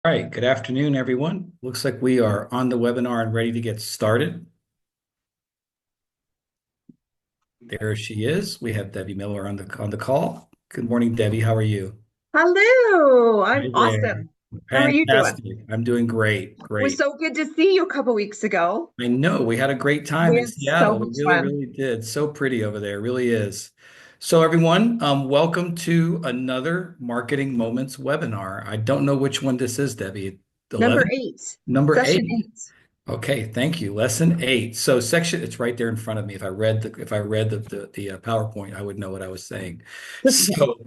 All right, good afternoon, everyone. Looks like we are on the webinar and ready to get started. There she is. We have Debbie Miller on the call. Good morning, Debbie. How are you? Hello, I'm Hi there. awesome. How are you doing? Fantastic. I'm doing great. It was Great. so good to see you a couple weeks ago. I know we had a great time We in had so Seattle. We much really, fun. really did. So pretty over there. It really is. So everyone, welcome to another Marketing Moments webinar. I don't know which one this is, Debbie. Number 11? 8, Number session 8. 8. Okay, thank you. Lesson 8. So section, it's right there in front of me. If I read the PowerPoint, I would know what I was saying. So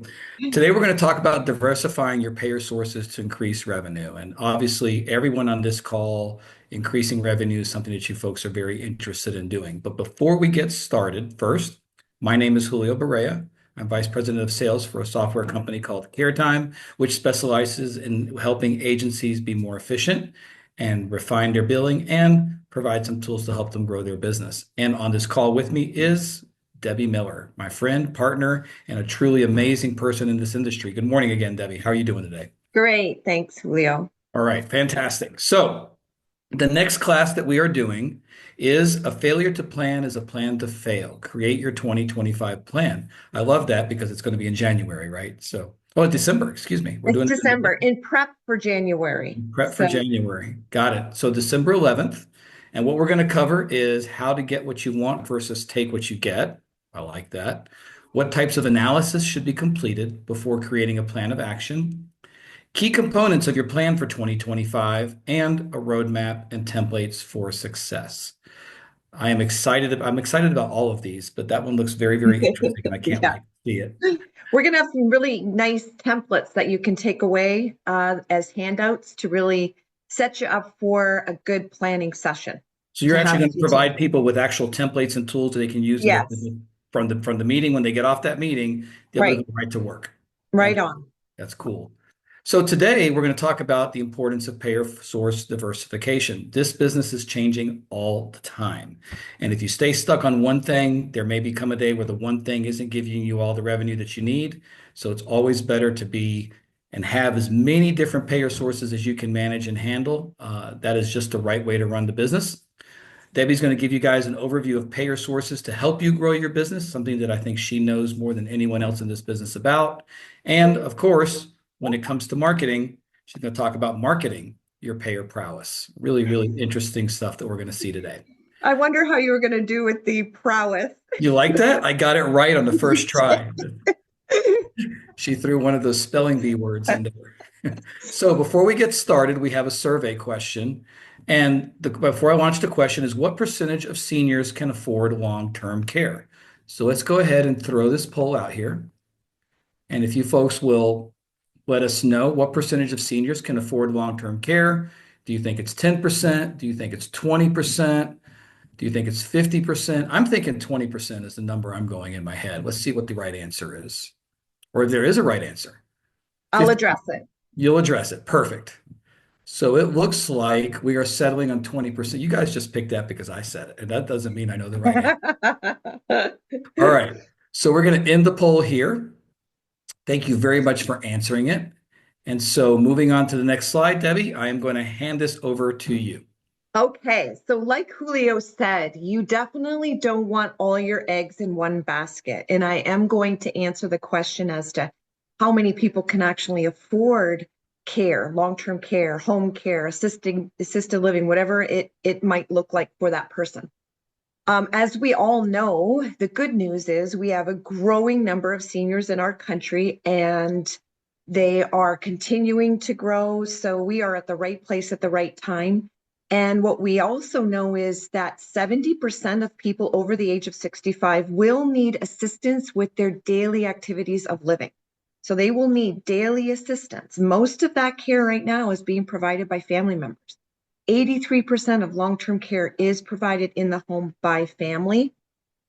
today we're going to talk about diversifying your payer sources to increase revenue. And obviously, everyone on this call, increasing revenue is something that you folks are very interested in doing. But before we get started, first, my name is Julio Barea. I'm Vice President of Sales for a software company called CareTime, which specializes in helping agencies be more efficient and refine their billing and provide some tools to help them grow their business. And on this call with me is Debbie Miller, my friend, partner, and a truly amazing person in this industry. Good morning again, Debbie. How are you doing today? Great. Thanks, Julio. All right, fantastic. So, the next class that we are doing is a failure to plan is a plan to fail. Create your 2025 plan. I love that because it's going to be in January, right? December, excuse me. We're It's doing it in December in prep for January. prep for So, January. Got it. So December 11th. And what we're going to cover is how to get what you want versus take what you get. I like that. What types of analysis should be completed before creating a plan of action? Key components of your plan for 2025 and a roadmap and templates for success. I'm excited about all of these, but that one looks very, very interesting and I can't yeah, wait to see it. we're going to have some really nice templates that you can take away as handouts to really set you up for a good planning session So you're to actually have going to you take. provide people with actual templates and tools that they can use Yes, from the meeting when they get off that meeting, they'll be able right, to go right to work. right Fantastic. on. That's cool. So today we're going to talk about the importance of payer source diversification. This business is changing all the time. And if you stay stuck on one thing, there may become a day where the one thing isn't giving you all the revenue that you need. So it's always better to be and have as many different payer sources as you can manage and handle. That is just the right way to run the business. Debbie's going to give you guys an overview of payer sources to help you grow your business, something that I think she knows more than anyone else in this business about. And of course, when it comes to marketing, she's going to talk about marketing your payer prowess. Really, really interesting stuff that we're going to see today. I wonder how you were going to do with the prowess. You like that? I got it right on the first You try. She threw one of those spelling bee words in there. So before we get started, we have a survey question. Before I launch the question is what percentage of seniors can afford long-term care? So let's go ahead and throw this poll out here. And if you folks will let us know what percentage of seniors can afford long-term care. Do you think it's 10%? Do you think it's 20%? Do you think it's 50%? I'm thinking 20% is the number I'm going in my head. Let's see what the right answer is, or if there is a right answer. I'll 50, address it. you'll address it. Perfect. So it looks like we are settling on 20%. You guys just picked that because I said it, and that doesn't mean I know the right answer. All right. So we're going to end the poll here. Thank you very much for answering it. And so moving on to the next slide, Debbie, I am going to hand this over to you. Okay, so like Julio said, you definitely don't want all your eggs in one basket. And I am going to answer the question as to how many people can actually afford care, long-term care, home care, assisted living, whatever it might look like for that person. As we all know, the good news is we have a growing number of seniors in our country and they are continuing to grow. So we are at the right place at the right time. And what we also know is that 70% of people over the age of 65 will need assistance with their daily activities of living. So they will need daily assistance. Most of that care right now is being provided by family members. 83% of long-term care is provided in the home by family.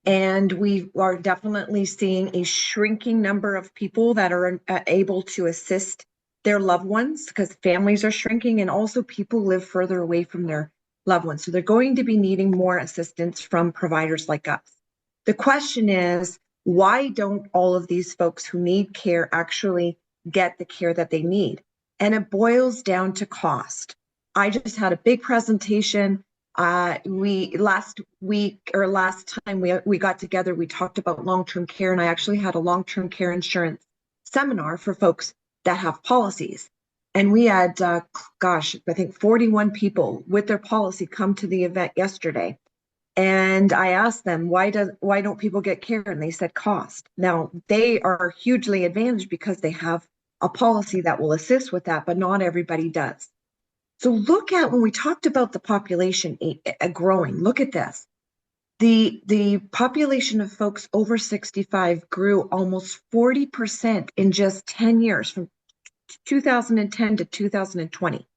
And we are definitely seeing a shrinking number of people that are able to assist their loved ones because families are shrinking and also people live further away from their loved ones. So they're going to be needing more assistance from providers like us. The question is, why don't all of these folks who need care actually get the care that they need? and it boils down to cost. I just had a big presentation. We last week or last time we got together, we talked about long-term care, and I actually had a long-term care insurance seminar for folks that have policies. And we had, gosh, I think 41 people with their policy come to the event yesterday. And I asked them, why don't people get care? And they said cost. Now they are hugely advantaged because they have a policy that will assist with that, but not everybody does. So look at when we talked about the population growing, look at this. The population of folks over 65 grew almost 40% in just 10 years from 2010 to 2020.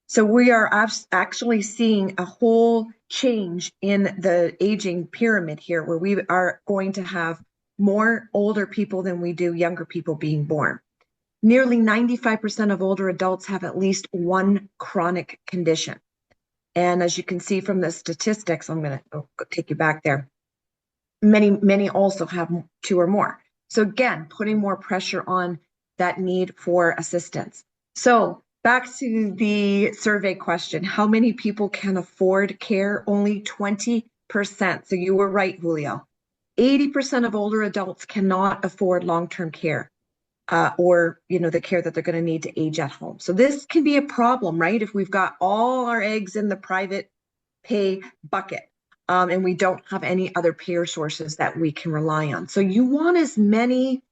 So we are actually seeing a whole change in the aging pyramid here, where we are going to have more older people than we do younger people being born. Nearly 95% of older adults have at least one chronic condition. And as you can see from the statistics, I'm going to take you back there. Many also have two or more. So again, putting more pressure on that need for assistance. So back to the survey question, how many people can afford care? Only 20%. So you were right, Julio. 80% of older adults cannot afford long-term care. Or the care that they're going to need to age at home. So this can be a problem, right? If we've got all our eggs in the private pay bucket, and we don't have any other payer sources that we can rely on. So you want as many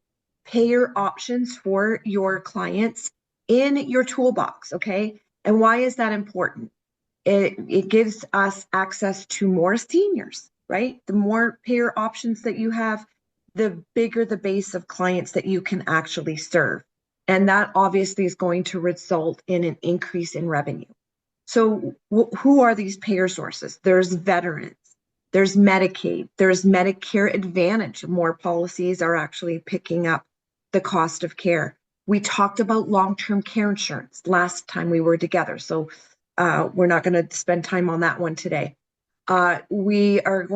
payer options for your clients in your toolbox, okay? And why is that important? It gives us access to more seniors, right? The more payer options that you have, the bigger the base of clients that you can actually serve. And that obviously is going to result in an increase in revenue. So who are these payer sources? There's veterans, there's Medicaid, there's Medicare Advantage. More policies are actually picking up the cost of care. We talked about long-term care insurance last time we were together. So we're not going to spend time on that one today. We are,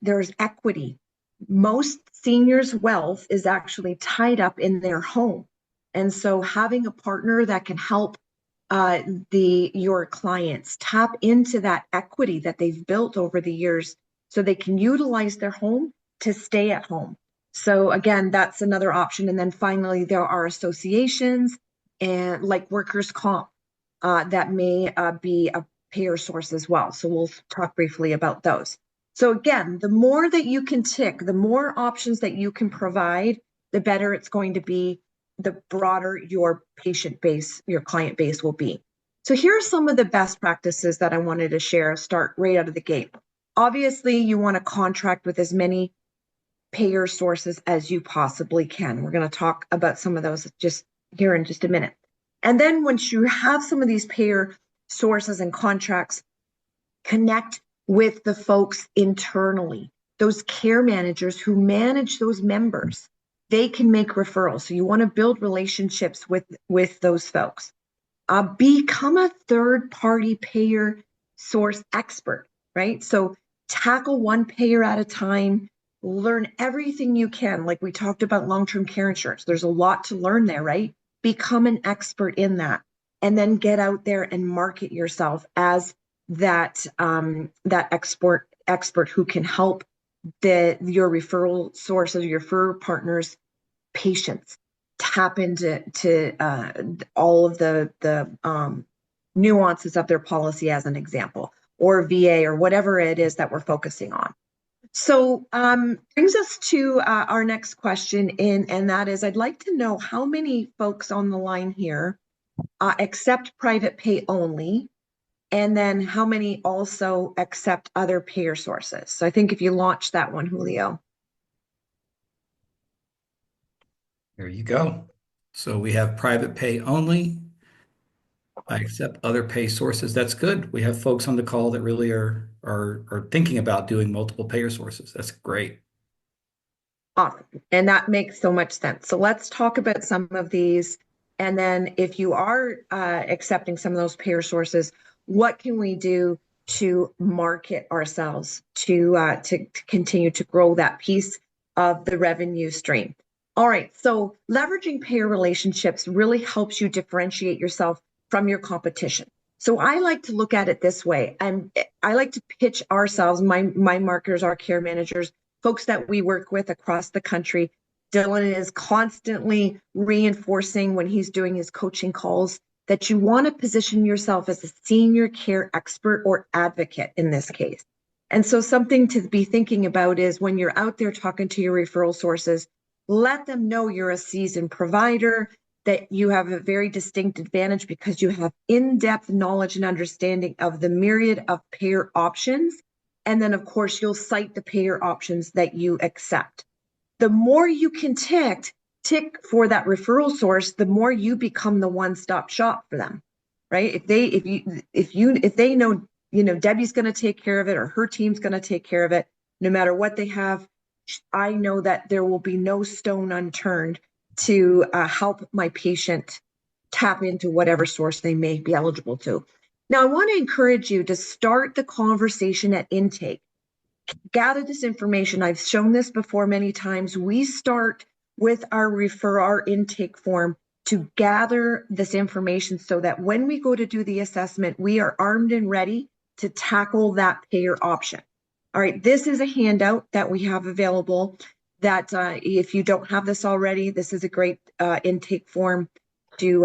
there's equity. Most seniors' wealth is actually tied up in their home. And so having a partner that can help your clients tap into that equity that they've built over the years so they can utilize their home to stay at home. So again, that's another option. And then finally, there are associations and like workers' comp that may be a payer source as well. So we'll talk briefly about those. So again, the more that you can tick, the more options that you can provide, the better it's going to be, the broader your patient base, your client base will be. So here are some of the best practices that I wanted to share, start right out of the gate. Obviously, you want to contract with as many payer sources as you possibly can. We're going to talk about some of those just here in just a minute. And then once you have some of these payer sources and contracts, connect with the folks internally, those care managers who manage those members. They can make referrals. So you want to build relationships with those folks. Become a third-party payer source expert, right? So tackle one payer at a time, learn everything you can. Like we talked about long-term care insurance. There's a lot to learn there, right? Become an expert in that. And then get out there and market yourself as that expert who can help your referral sources, your referral partners, patients tap into all of the nuances of their policy, as an example, or VA, or whatever it is that we're focusing on. So brings us to our next question, and that is, I'd like to know how many folks on the line here accept private pay only, and then how many also accept other payer sources. So I think if you launch that one, Julio. There you go. So we have private pay only. I accept other pay sources. That's good. We have folks on the call that really are thinking about doing multiple payer sources. That's great. Awesome. And that makes so much sense. So let's talk about some of these. And then if you are accepting some of those payer sources, what can we do to market ourselves to continue to grow that piece of the revenue stream? All right, so leveraging payer relationships really helps you differentiate yourself from your competition. So I like to look at it this way, and I like to pitch ourselves, my marketers, our care managers, folks that we work with across the country. Dylan is constantly reinforcing when he's doing his coaching calls that you want to position yourself as a senior care expert or advocate in this case. And so something to be thinking about is when you're out there talking to your referral sources, let them know you're a seasoned provider, that you have a very distinct advantage because you have in-depth knowledge and understanding of the myriad of payer options. And then, of course, you'll cite the payer options that you accept. The more you can tick for that referral source, the more you become the one-stop shop for them, right? If they know, Debbie's going to take care of it or her team's going to take care of it, no matter what they have, I know that there will be no stone unturned to help my patient tap into whatever source they may be eligible to. Now, I want to encourage you to start the conversation at intake. Gather this information. I've shown this before many times. We start with our intake form to gather this information so that when we go to do the assessment, we are armed and ready to tackle that payer option. All right, this is a handout that we have available that if you don't have this already, this is a great intake form to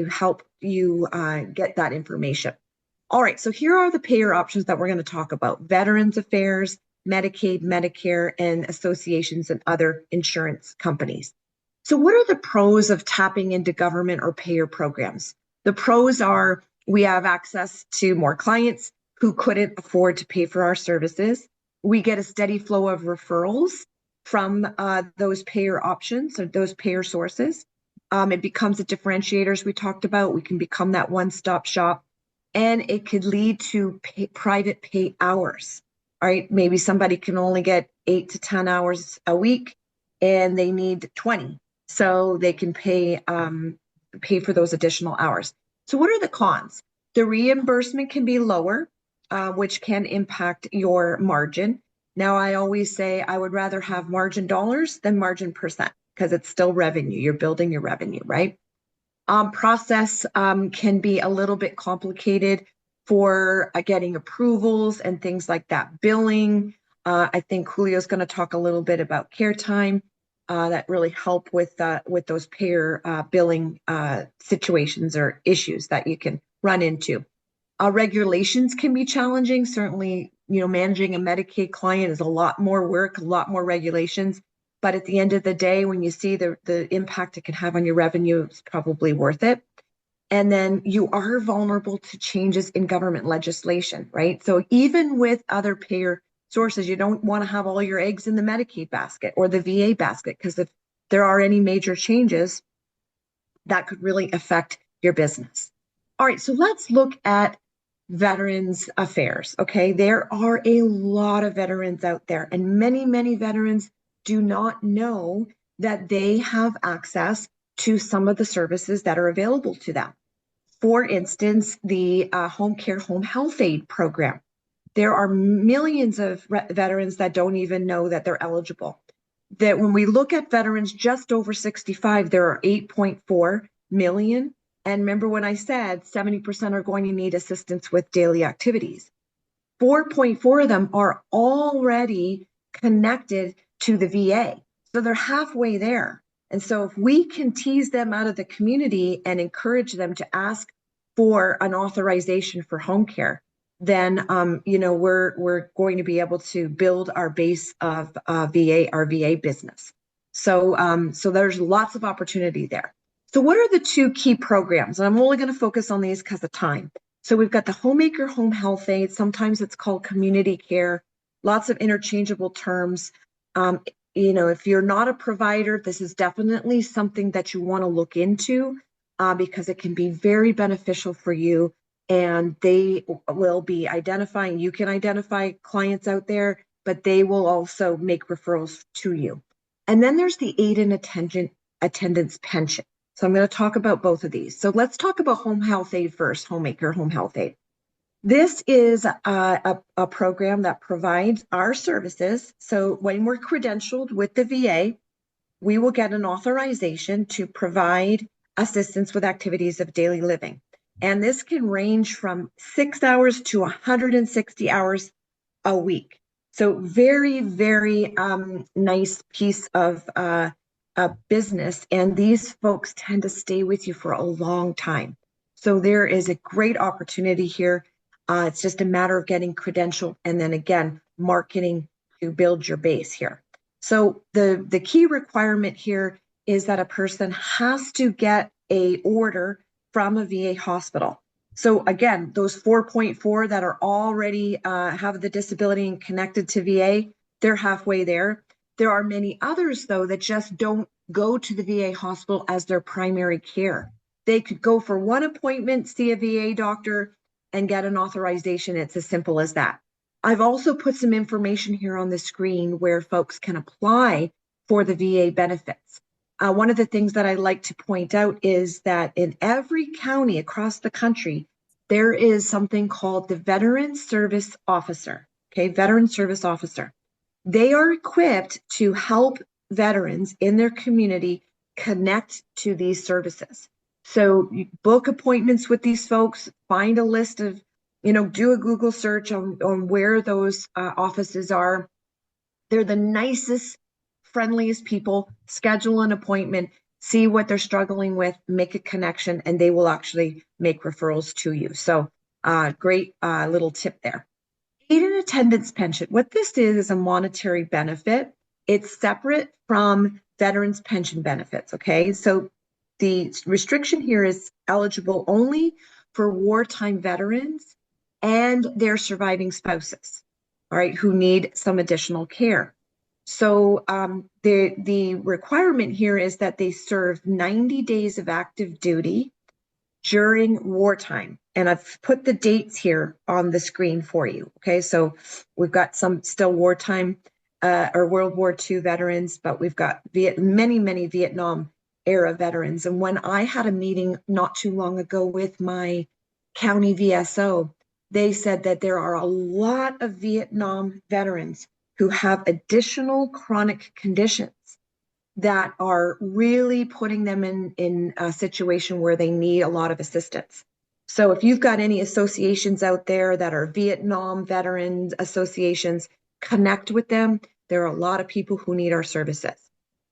help you get that information. All right, so here are the payer options that we're going to talk about: Veterans Affairs, Medicaid, Medicare, and associations and other insurance companies. So what are the pros of tapping into government or payer programs? The pros are we have access to more clients who couldn't afford to pay for our services. We get a steady flow of referrals from those payer options or those payer sources. It becomes a differentiator, as we talked about. We can become that one-stop shop, and it could lead to private pay hours. All right, maybe somebody can only get 8 to 10 hours a week, and they need 20, so they can pay for those additional hours. So what are the cons? The reimbursement can be lower, which can impact your margin. Now, I always say I would rather have margin dollars than margin percent because it's still revenue. You're building your revenue, right? Process can be a little bit complicated for getting approvals and things like that. Billing, I think Julio's going to talk a little bit about care time that really help with those payer billing situations or issues that you can run into. Regulations can be challenging. Certainly, managing a Medicaid client is a lot more work, a lot more regulations. But at the end of the day, when you see the impact it can have on your revenue, it's probably worth it. And then you are vulnerable to changes in government legislation, right? So even with other payer sources, you don't want to have all your eggs in the Medicaid basket or the VA basket, because if there are any major changes, that could really affect your business. All right, so let's look at Veterans Affairs, okay? There are a lot of veterans out there, and many, many veterans do not know that they have access to some of the services that are available to them. For instance, the home care, home health aid program. There are millions of veterans that don't even know that they're eligible. That when we look at veterans just over 65, there are 8.4 million. And remember when I said 70% are going to need assistance with daily activities. 4.4 of them are already connected to the VA. So they're halfway there. And so if we can tease them out of the community and encourage them to ask for an authorization for home care, then we're going to be able to build our base of our VA business. So there's lots of opportunity there. So what are the two key programs? And I'm only going to focus on these because of time. So we've got the Homemaker Home Health Aid. Sometimes it's called community care. Lots of interchangeable terms. If you're not a provider, this is definitely something that you want to look into because it can be very beneficial for you. And they will be identifying, you can identify clients out there, but they will also make referrals to you. And then there's the aid and attendance pension. So I'm going to talk about both of these. So let's talk about home health aid first, Homemaker Home Health Aid. This is a program that provides our services. So when we're credentialed with the VA, we will get an authorization to provide assistance with activities of daily living. And this can range from 6 hours to 160 hours a week. So very, very nice piece of business. And these folks tend to stay with you for a long time. So there is a great opportunity here. It's just a matter of getting credentialed and then again, marketing to build your base here. So the key requirement here is that a person has to get a order from a VA hospital. So again, those 4.4 that are already have the disability and connected to VA, they're halfway there. There are many others, though, that just don't go to the VA hospital as their primary care. They could go for one appointment, see a VA doctor, and get an authorization. It's as simple as that. I've also put some information here on the screen where folks can apply for the VA benefits. One of the things that I like to point out is that in every county across the country, there is something called the Veteran Service Officer. Okay, Veteran Service Officer. They are equipped to help veterans in their community connect to these services. So you book appointments with these folks, find a list of, do a Google search on where those offices are. They're the nicest, friendliest people. Schedule an appointment, see what they're struggling with, make a connection, and they will actually make referrals to you. So great little tip there. Aid and attendance pension. What this is a monetary benefit. It's separate from veterans pension benefits. Okay. So the restriction here is eligible only for wartime veterans and their surviving spouses, all right, who need some additional care. So the requirement here is that they serve 90 days of active duty during wartime. And I've put the dates here on the screen for you. Okay, so we've got some still wartime or World War II veterans, but we've got many Vietnam era veterans. And when I had a meeting not too long ago with my county VSO, they said that there are a lot of Vietnam veterans who have additional chronic conditions that are really putting them in a situation where they need a lot of assistance. So if you've got any associations out there that are Vietnam veterans associations, connect with them. There are a lot of people who need our services.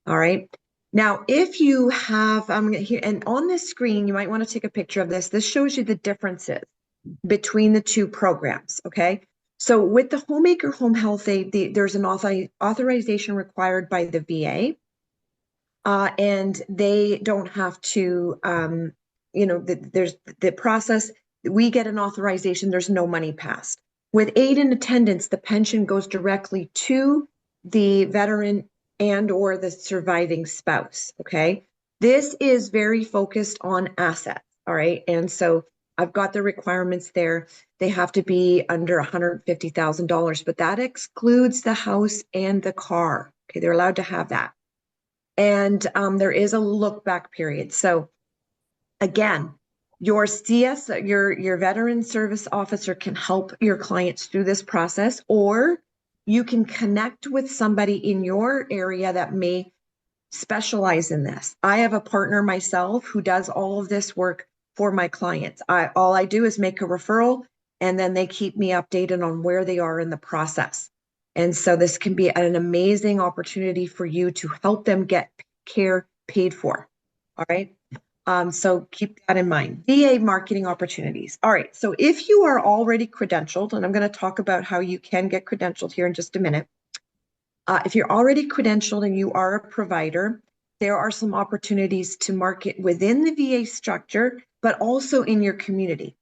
All right. Now, if you have, I'm going to here, and on this screen, you might want to take a picture of this. This shows you the differences between the two programs. Okay. So with the Homemaker Home Health Aid, there's an authorization required by the VA. And they don't have to, there's the process. We get an authorization, there's no money passed. With aid and attendance, the pension goes directly to the veteran and or the surviving spouse, okay? This is very focused on assets, all right? And so I've got the requirements there. They have to be under $150,000, but that excludes the house and the car, okay? They're allowed to have that. And there is a look back period. So again, your CS, your veteran service officer can help your clients through this process, or you can connect with somebody in your area that may specialize in this. I have a partner myself who does all of this work for my clients. All I do is make a referral, and then they keep me updated on where they are in the process. And so this can be an amazing opportunity for you to help them get care paid for. All right. So keep that in mind. VA marketing opportunities. All right. So if you are already credentialed, and I'm going to talk about how you can get credentialed here in just a minute. If you're already credentialed and you are a provider, there are some opportunities to market within the VA structure, but also in your community.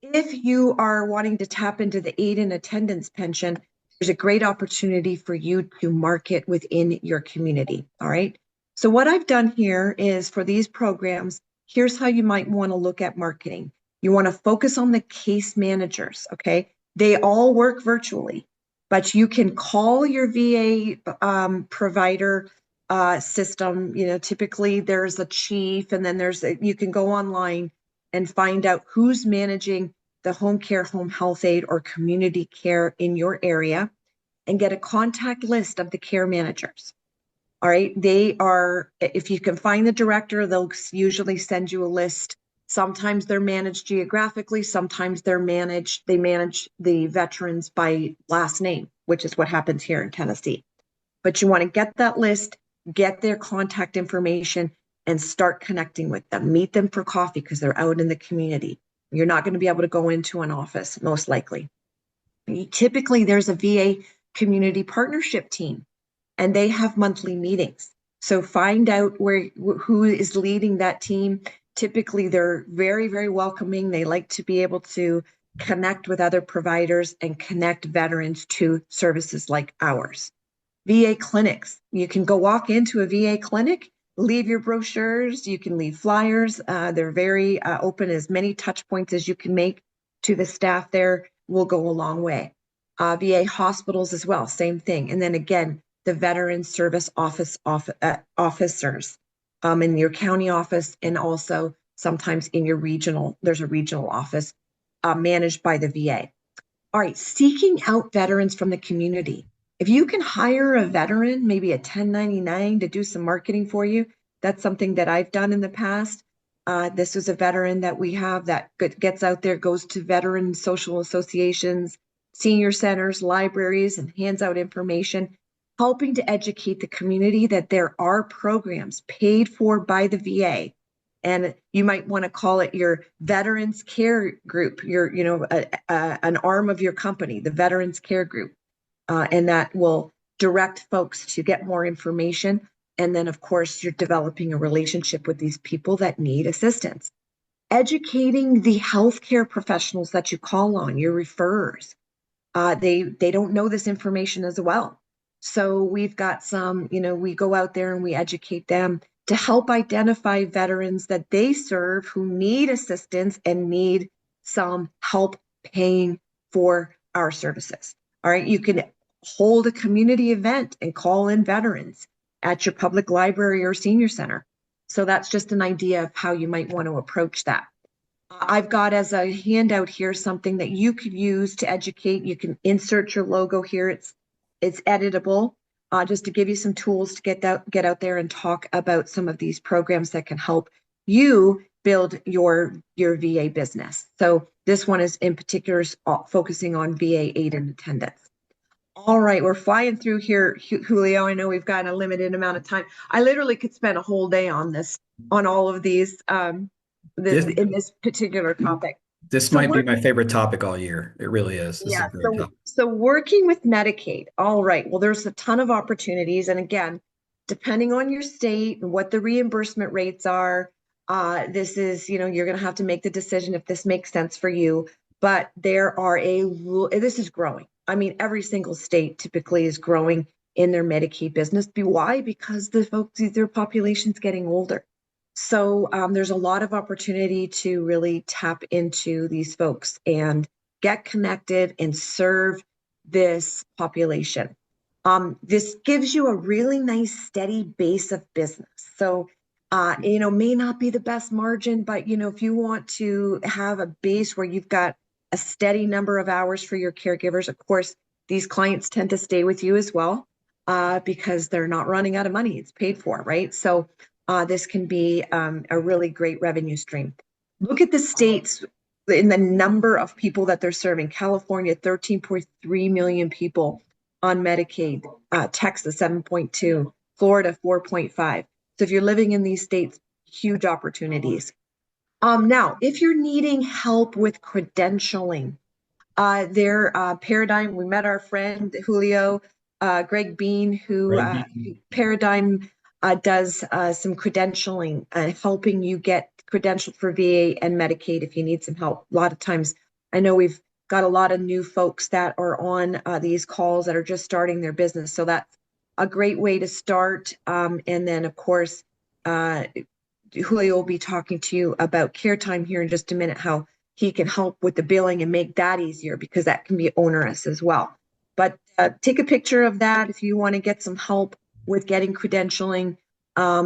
If you are wanting to tap into the aid and attendance pension, there's a great opportunity for you to market within your community. All right. So what I've done here is for these programs, here's how you might want to look at marketing. You want to focus on the case managers. Okay. They all work virtually, but you can call your VA provider system. Typically there's a chief, and then you can go online and find out who's managing the home care, home health aid, or community care in your area, and get a contact list of the care managers. All right. They are, if you can find the director, they'll usually send you a list. Sometimes they're managed geographically, sometimes they manage the veterans by last name, which is what happens here in Tennessee. But you want to get that list, get their contact information, and start connecting with them. Meet them for coffee because they're out in the community. You're not going to be able to go into an office, most likely. Typically, there's a VA community partnership team, and they have monthly meetings. So find out who is leading that team. Typically, they're very, very welcoming. They like to be able to connect with other providers and connect veterans to services like ours. VA clinics. You can go walk into a VA clinic, leave your brochures, you can leave flyers. They're very open. As many touch points as you can make to the staff there will go a long way. VA hospitals as well, same thing. And then again, the Veteran Service officers in your county office, and also sometimes in your regional, there's a regional office managed by the VA. All right, seeking out veterans from the community. If you can hire a veteran, maybe a 1099 to do some marketing for you, that's something that I've done in the past. This was a veteran that we have that gets out there, goes to veteran social associations, senior centers, libraries, and hands out information, helping to educate the community that there are programs paid for by the VA. And you might want to call it your veterans care group, an arm of your company, the veterans care group. And that will direct folks to get more information. And then, of course, you're developing a relationship with these people that need assistance. Educating the healthcare professionals that you call on, your referrers. They don't know this information as well. So we've got some, we go out there and we educate them to help identify veterans that they serve who need assistance and need some help paying for our services. All right, you can hold a community event and call in veterans at your public library or senior center. So that's just an idea of how you might want to approach that. I've got as a handout here something that you could use to educate. You can insert your logo here. It's editable, just to give you some tools to get out there and talk about some of these programs that can help you build your VA business. So this one is in particular focusing on VA aid and attendance. All right, we're flying through here, Julio. I know we've got a limited amount of time. I literally could spend a whole day on this, on all of these, This in this particular topic. this So might be we're my favorite topic all year. It really is. This is a yeah, great so topic. so working with Medicaid. All right. Well, there's a ton of opportunities, and again, depending on your state and what the reimbursement rates are, this is, you're going to have to make the decision if this makes sense for you. But this is growing. I mean, every single state typically is growing in their Medicaid business. Why? Because their population's getting older. So there's a lot of opportunity to really tap into these folks and get connected and serve this population. This gives you a really nice steady base of business. So, may not be the best margin, but if you want to have a base where you've got a steady number of hours for your caregivers, of course, these clients tend to stay with you as well, because they're not running out of money. It's paid for, right? So this can be a really great revenue stream. Look at the states in the number of people that they're serving. California, 13.3 million people on Medicaid. Texas, 7.2. Florida, 4.5. So if you're living in these states, huge opportunities. Now, if you're needing help with credentialing, their Paradigm, we met our friend Julio, Greg Bean, who Right, Beacon. Paradigm does some credentialing, helping you get credentialed for VA and Medicaid if you need some help. A lot of times, I know we've got a lot of new folks that are on these calls that are just starting their business. So that's a great way to start. And then, of course, Julio will be talking to you about care time here in just a minute, how he can help with the billing and make that easier, because that can be onerous as well. But take a picture of that if you want to get some help with getting credentialing.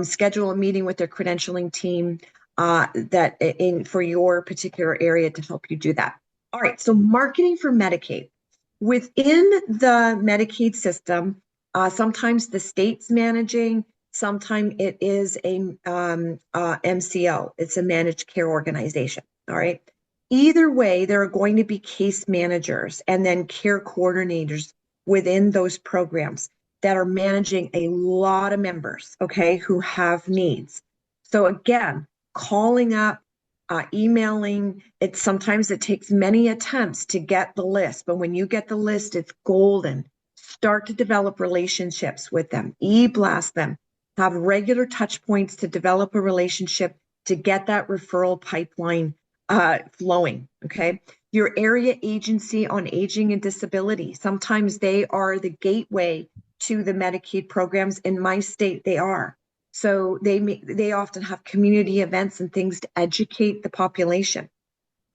Schedule a meeting with their credentialing team for your particular area to help you do that. All right, so marketing for Medicaid. Within the Medicaid system, Sometimes the state's managing, sometimes it is a MCO. It's a managed care organization. All right. Either way, there are going to be case managers and then care coordinators within those programs that are managing a lot of members, okay, who have needs. So again, calling up, emailing, sometimes it takes many attempts to get the list, but when you get the list, it's golden. Start to develop relationships with them, e-blast them, have regular touch points to develop a relationship to get that referral pipeline flowing, okay? Your area agency on aging and disability, sometimes they are the gateway to the Medicaid programs. In my state, they are. So they often have community events and things to educate the population.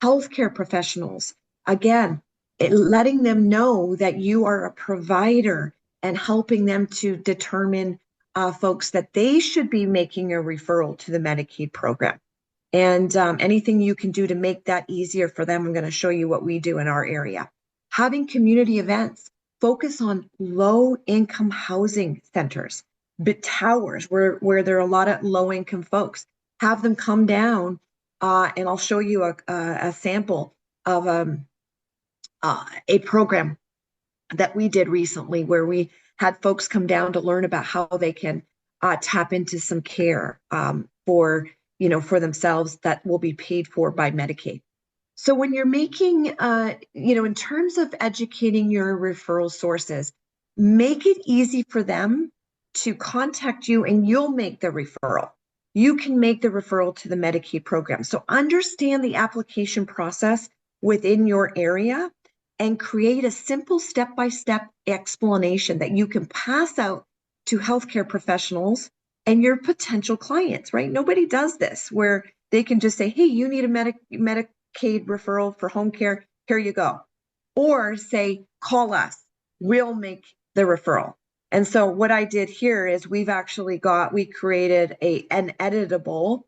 Healthcare professionals, again, letting them know that you are a provider and helping them to determine folks that they should be making a referral to the Medicaid program. And anything you can do to make that easier for them, I'm going to show you what we do in our area. Having community events, focus on low income housing centers, but towers where there are a lot of low income folks. Have them come down, and I'll show you a sample of a program that we did recently where we had folks come down to learn about how they can tap into some care for themselves that will be paid for by Medicaid. So when you're making, in terms of educating your referral sources, make it easy for them to contact you and you'll make the referral. You can make the referral to the Medicaid program. So understand the application process within your area and create a simple step-by-step explanation that you can pass out to healthcare professionals and your potential clients, right? Nobody does this where they can just say, hey, you need a Medicaid referral for home care, here you go. Or say, call us, we'll make the referral. And so what I did here is we created an editable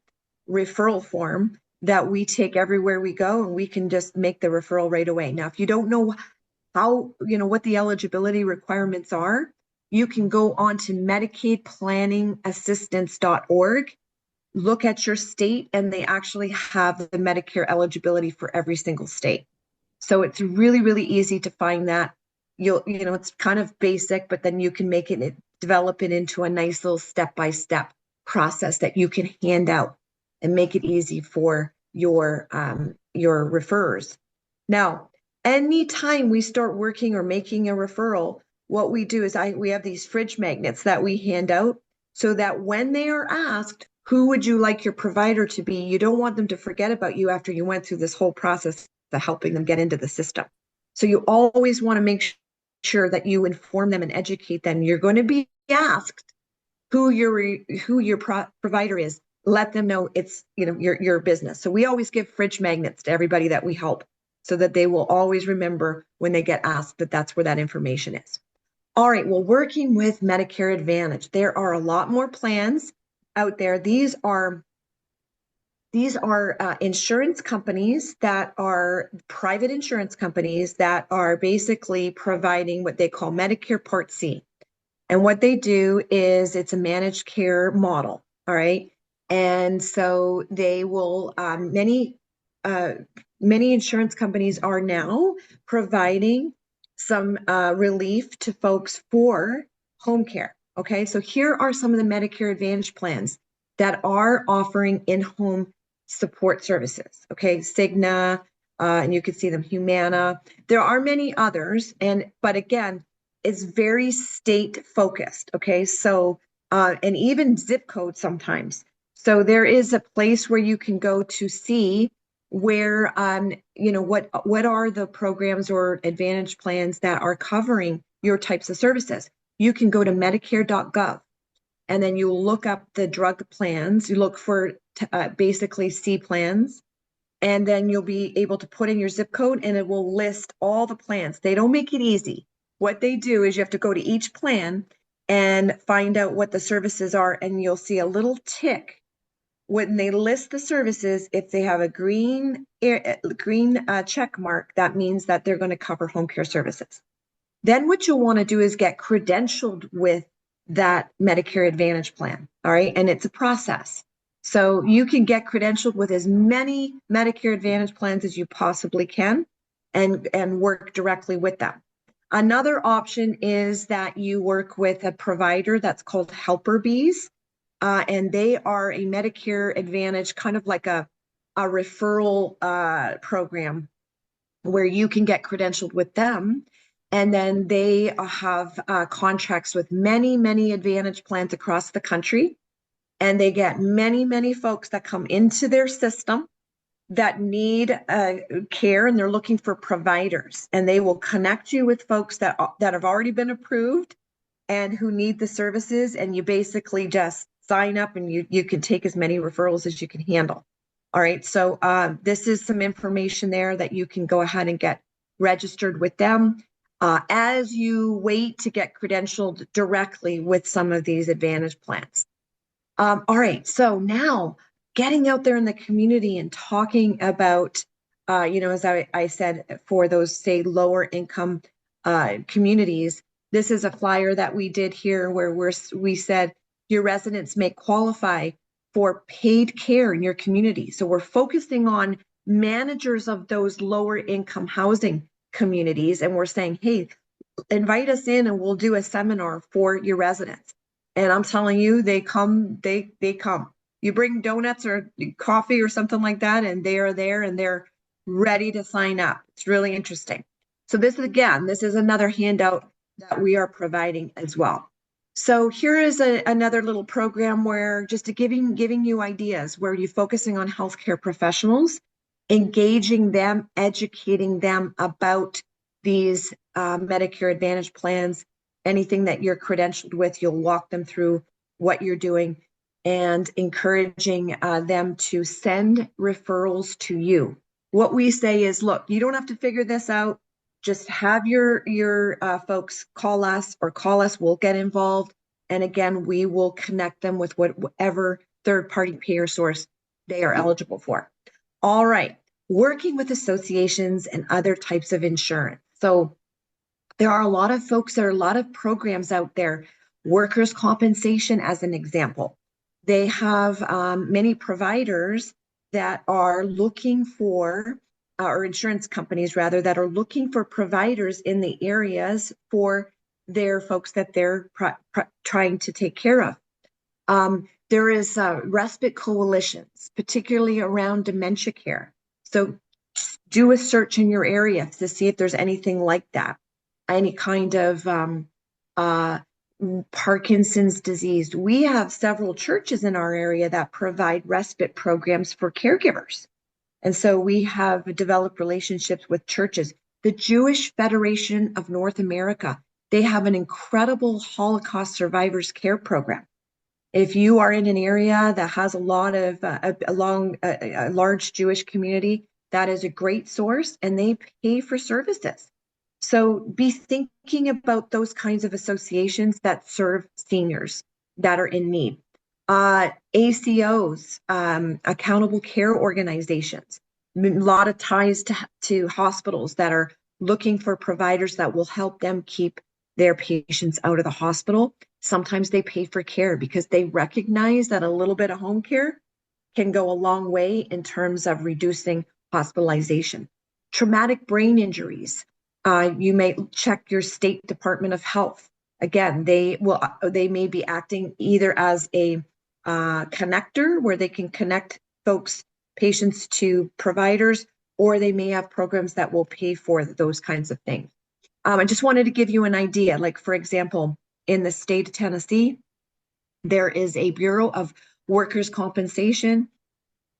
referral form that we take everywhere we go and we can just make the referral right away. Now, if you don't know what the eligibility requirements are, you can go on to MedicaidPlanningAssistance.org, look at your state, and they actually have the Medicare eligibility for every single state. So it's really, really easy to find that. It's kind of basic, but then you can develop it into a nice little step-by-step process that you can hand out and make it easy for your referrers. Now, anytime we start working or making a referral, what we do is we have these fridge magnets that we hand out so that when they are asked, who would you like your provider to be? You don't want them to forget about you after you went through this whole process of helping them get into the system. So you always want to make sure that you inform them and educate them. You're going to be asked who your provider is. Let them know it's your business. So we always give fridge magnets to everybody that we help so that they will always remember when they get asked that that's where that information is. All right, well, working with Medicare Advantage, there are a lot more plans out there. These are insurance companies that are private insurance companies that are basically providing what they call Medicare Part C. And what they do is it's a managed care model. All right. And so they will, many insurance companies are now providing some relief to folks for home care. Okay. So here are some of the Medicare Advantage plans that are offering in-home support services. Okay. Cigna, and you can see them, Humana. There are many others. But again, it's very state focused. Okay. So, and even zip code sometimes. So there is a place where you can go to see where, what are the programs or advantage plans that are covering your types of services. You can go to medicare.gov and then you look up the drug plans. You look for basically C plans, and then you'll be able to put in your zip code and it will list all the plans. They don't make it easy. What they do is you have to go to each plan and find out what the services are, and you'll see a little tick when they list the services. If they have a green check mark, that means that they're going to cover home care services. Then what you'll want to do is get credentialed with that Medicare Advantage plan. All right. And it's a process. So you can get credentialed with as many Medicare Advantage plans as you possibly can and work directly with them. Another option is that you work with a provider that's called Helper Bees, and they are a Medicare Advantage, kind of like a referral program where you can get credentialed with them. And then they have contracts with many, many Advantage plans across the country. And they get many, many folks that come into their system that need care, and they're looking for providers. And they will connect you with folks that have already been approved and who need the services. And you basically just sign up and you can take as many referrals as you can handle. All right. So this is some information there that you can go ahead and get registered with them as you wait to get credentialed directly with some of these Advantage plans. All right. So now getting out there in the community and talking about, as I said, for those, say, lower income communities, this is a flyer that we did here where we said your residents may qualify for paid care in your community. So we're focusing on managers of those lower income housing communities. And we're saying, hey, invite us in and we'll do a seminar for your residents. And I'm telling you, they come. You bring donuts or coffee or something like that, and they are there and they're ready to sign up. It's really interesting. So this is another handout that we are providing as well. So here is another little program where just giving you ideas where you're focusing on healthcare professionals, engaging them, educating them about these Medicare Advantage plans. Anything that you're credentialed with, you'll walk them through what you're doing and encouraging them to send referrals to you. What we say is, look, you don't have to figure this out. Just have your folks call us. We'll get involved. And again, we will connect them with whatever third-party payer source they are eligible for. All right. Working with associations and other types of insurance. So there are a lot of folks, there are a lot of programs out there. Workers' compensation, as an example. They have many providers that are looking for, or insurance companies rather, that are looking for providers in the areas for their folks that they're trying to take care of. There is respite coalitions, particularly around dementia care. So do a search in your area to see if there's anything like that. Any kind of Parkinson's disease. We have several churches in our area that provide respite programs for caregivers. And so we have developed relationships with churches. The Jewish Federation of North America, they have an incredible Holocaust survivors care program. If you are in an area that has a lot of a large Jewish community, that is a great source, and they pay for services. So be thinking about those kinds of associations that serve seniors that are in need. ACOs, accountable care organizations, a lot of ties to hospitals that are looking for providers that will help them keep their patients out of the hospital. Sometimes they pay for care because they recognize that a little bit of home care can go a long way in terms of reducing hospitalization. Traumatic brain injuries. You may check your state Department of Health. Again, they may be acting either as a connector where they can connect patients to providers, or they may have programs that will pay for those kinds of things. I just wanted to give you an idea. Like, for example, in the state of Tennessee, there is a Bureau of Workers' Compensation.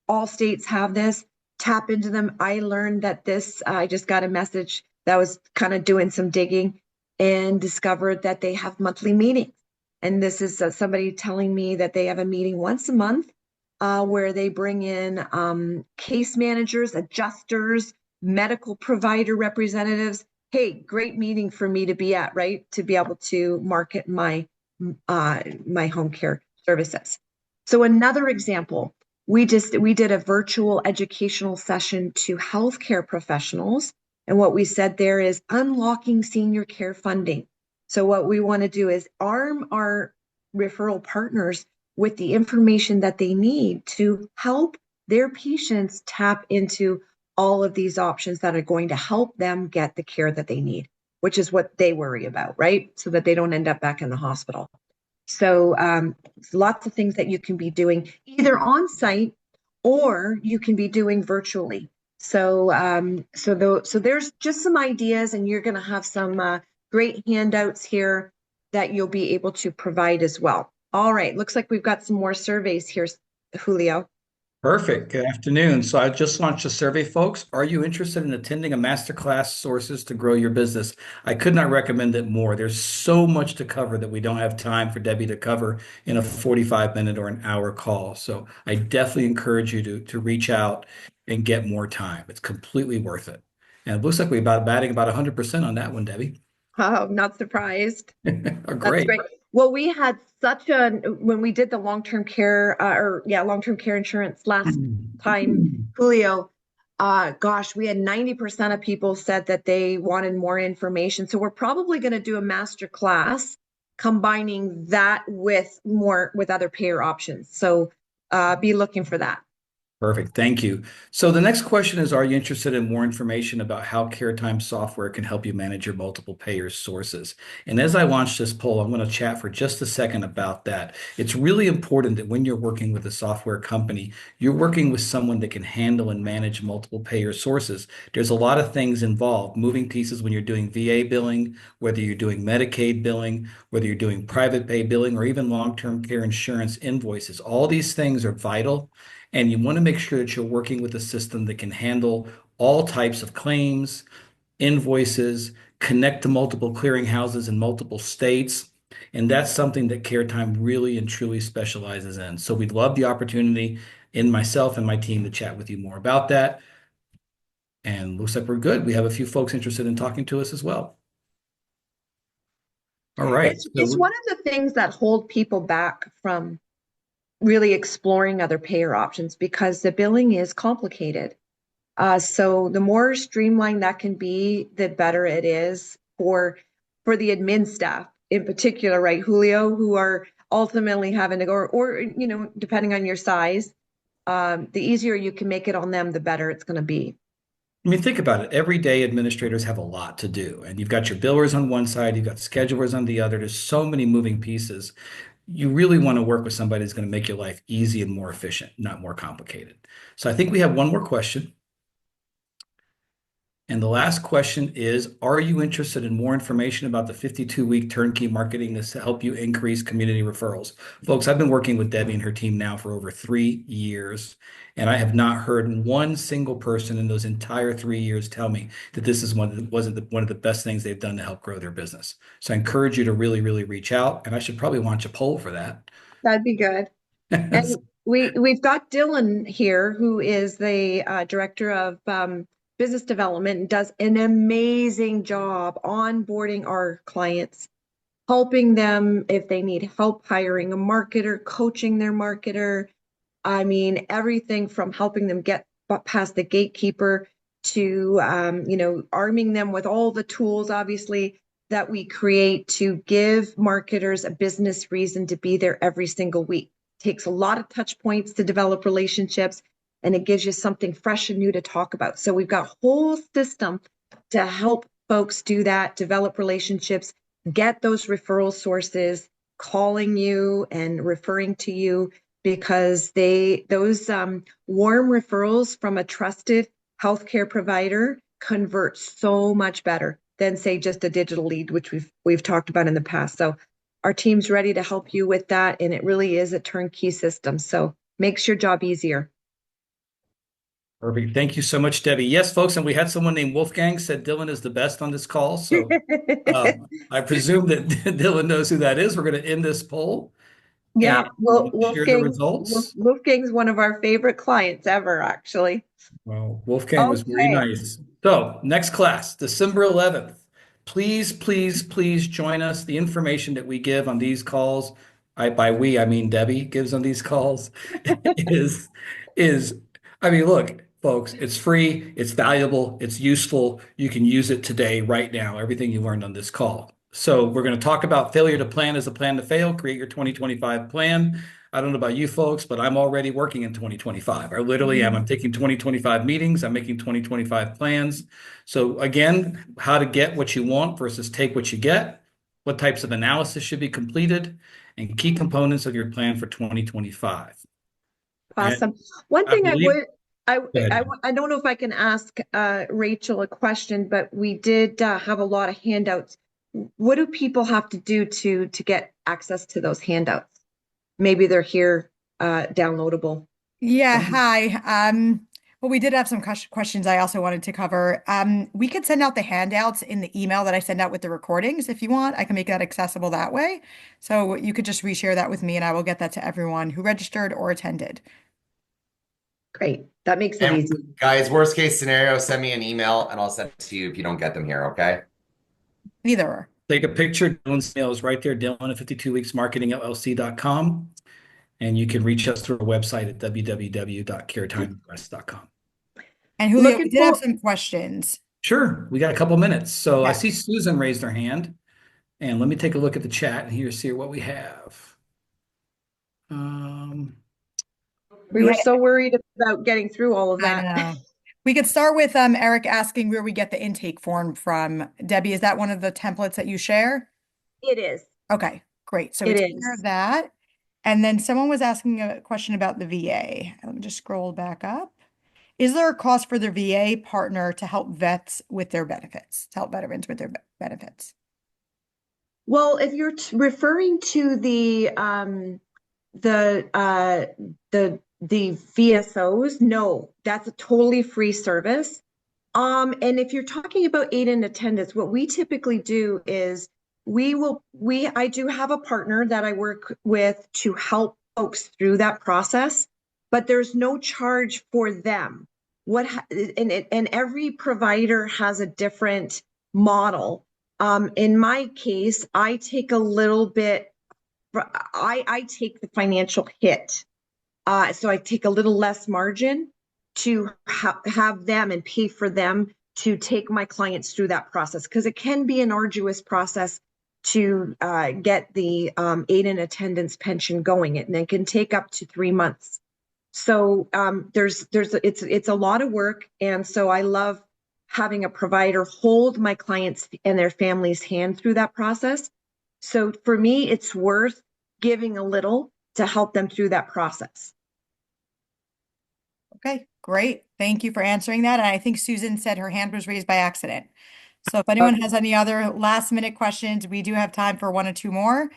All states have this. Tap into them. I learned that I just got a message that was kind of doing some digging and discovered that they have monthly meetings. And this is somebody telling me that they have a meeting once a month where they bring in case managers, adjusters, medical provider representatives. Hey, great meeting for me to be at, right? To be able to market my home care services. So another example, we did a virtual educational session to healthcare professionals And what we said there is unlocking senior care funding. So what we want to do is arm our referral partners with the information that they need to help their patients tap into all of these options that are going to help them get the care that they need, which is what they worry about, right? So that they don't end up back in the hospital. So lots of things that you can be doing either on site or you can be doing virtually. So there's just some ideas, and you're going to have some great handouts here that you'll be able to provide as well. All right, looks like we've got some more surveys here, Julio. Perfect. Good afternoon. So I just launched a survey, folks. Are you interested in attending a masterclass sources to grow your business? I could not recommend it more. There's so much to cover that we don't have time for Debbie to cover in a 45-minute or an hour call. So I definitely encourage you to reach out and get more time. It's completely worth it. And it looks like we're about batting about 100% on that one, Debbie. Oh, I'm not surprised. Oh, That's great. great. Well, we had such a when we did the long-term care or yeah, long-term care insurance last time, Julio, gosh, we had 90% of people said that they wanted more information. So we're probably going to do a master class combining that with other payer options. So be looking for that. Perfect. Thank you. So the next question is, are you interested in more information about how CareTime software can help you manage your multiple payer sources? And as I launch this poll, I'm going to chat for just a second about that. It's really important that when you're working with a software company, you're working with someone that can handle and manage multiple payer sources. There's a lot of things involved, moving pieces when you're doing VA billing, whether you're doing Medicaid billing, whether you're doing private pay billing, or even long-term care insurance invoices. All these things are vital. And you want to make sure that you're working with a system that can handle all types of claims, invoices, connect to multiple clearinghouses in multiple states. And that's something that CareTime really and truly specializes in. So we'd love the opportunity in myself and my team to chat with you more about that. And looks like we're good. We have a few folks interested in talking to us as well. All right. It's one of the things that hold people back from really exploring other payer options because the billing is complicated. So the more streamlined that can be, the better it is for the admin staff in particular, right, Julio, who are ultimately having to go, or depending on your size, the easier you can make it on them, the better it's going to be. I mean, think about it. Every day, administrators have a lot to do, and you've got your billers on one side, you've got schedulers on the other. There's so many moving pieces. You really want to work with somebody who's going to make your life easy and more efficient, not more complicated. So I think we have one more question. And the last question is, are you interested in more information about the 52-week turnkey marketing to help you increase community referrals? Folks, I've been working with Debbie and her team now for over 3 years, and I have not heard one single person in those entire 3 years tell me that this is one of the best things they've done to help grow their business. So I encourage you to really, really reach out, and I should probably launch a poll for that. That'd be good. And we've got Dylan here, who is the director of business development and does an amazing job onboarding our clients, helping them if they need help hiring a marketer, coaching their marketer. I mean, everything from helping them get past the gatekeeper to, arming them with all the tools, obviously, that we create to give marketers a business reason to be there every single week. It takes a lot of touch points to develop relationships, and it gives you something fresh and new to talk about. So we've got a whole system to help folks do that, develop relationships, get those referral sources calling you and referring to you because those warm referrals from a trusted healthcare provider convert so much better than say just a digital lead, which we've talked about in the past. So our team's ready to help you with that, and it really is a turnkey system. So makes your job easier. Perfect. Thank you so much, Debbie. Yes, folks, and we had someone named Wolfgang said Dylan is the best on this call. So I presume that Dylan knows who that is. We're going to end this poll Yeah, and well, share the results. Wolfgang's one of our favorite clients ever, actually. Well, Wolfgang was very Okay. nice. So, next class, December 11th. Please, please, please join us. The information that we give on these calls, by we, I mean Debbie gives on these calls, is, is, I mean, look, folks. It's free, it's valuable, it's useful. You can use it today, right now, everything you learned on this call. So we're going to talk about failure to plan as a plan to fail, create your 2025 plan. I don't know about you folks, but I'm already working in 2025. I literally am. I'm taking 2025 meetings. I'm making 2025 plans. So again, how to get what you want versus take what you get, what types of analysis should be completed, and key components of your plan for 2025. And Awesome. One I thing believe, I, go ahead. I don't know if I can ask Rachel a question, but we did have a lot of handouts. What do people have to do to get access to those handouts? Maybe they're here downloadable. Yeah, Go ahead. hi. Well, we did have some questions I also wanted to cover. We could send out the handouts in the email that I send out with the recordings if you want. I can make that accessible that way. So you could just reshare that with me and I will get that to everyone who registered or attended. Great. That makes it And easy. guys, worst case scenario, send me an email and I'll send it to you if you don't get them here, okay? Either or. Take a picture. Dylan's email is right there, Dylan at 52weeksmarketingllc.com. And you can reach us through our website at www.caretimeinvest.com. And Julio, we Looking did have for some questions. Sure, we got a couple minutes. So I Yeah. see Susan raised her hand. And let me take a look at the chat and here see what we have. Um, we We were had, so worried about getting through all of I that. know. We could start with Eric asking where we get the intake form from. Debbie, is that one of the templates that you share? It is. Okay, great. So we It take care of is. that. And then someone was asking a question about the VA. Let me just scroll back up. Is there a cost for the VA partner to help vets with their benefits, to help veterans with their benefits? Well, if you're referring to the the VSOs, no, that's a totally free service. And if you're talking about aid in attendance, what we typically do is I do have a partner that I work with to help folks through that process, but there's no charge for them. And every provider has a different model. In my case, I take a little bit, I take the financial hit. So I take a little less margin to have them and pay for them to take my clients through that process, because it can be an arduous process to get the aid and attendance pension going, and it can take up to 3 months. So it's a lot of work, and so I love having a provider hold my clients and their families' hand through that process. So for me, it's worth giving a little to help them through that process. Okay, great. Thank you for answering that. And I think Susan said her hand was raised by accident. So if anyone has any other last minute questions, we do have time for one or two more.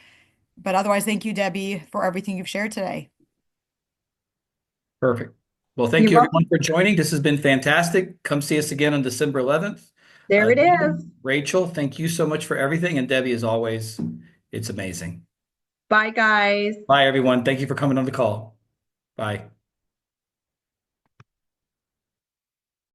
But otherwise, thank you, Debbie, for everything you've shared today. Perfect. Well, thank You're you everyone welcome. for joining. This has been fantastic. Come see us again on December 11th. There it is. Rachel, thank you so much for everything. And Debbie, as always, it's amazing. Bye, guys. Bye, everyone. Thank you for coming on the call. Bye.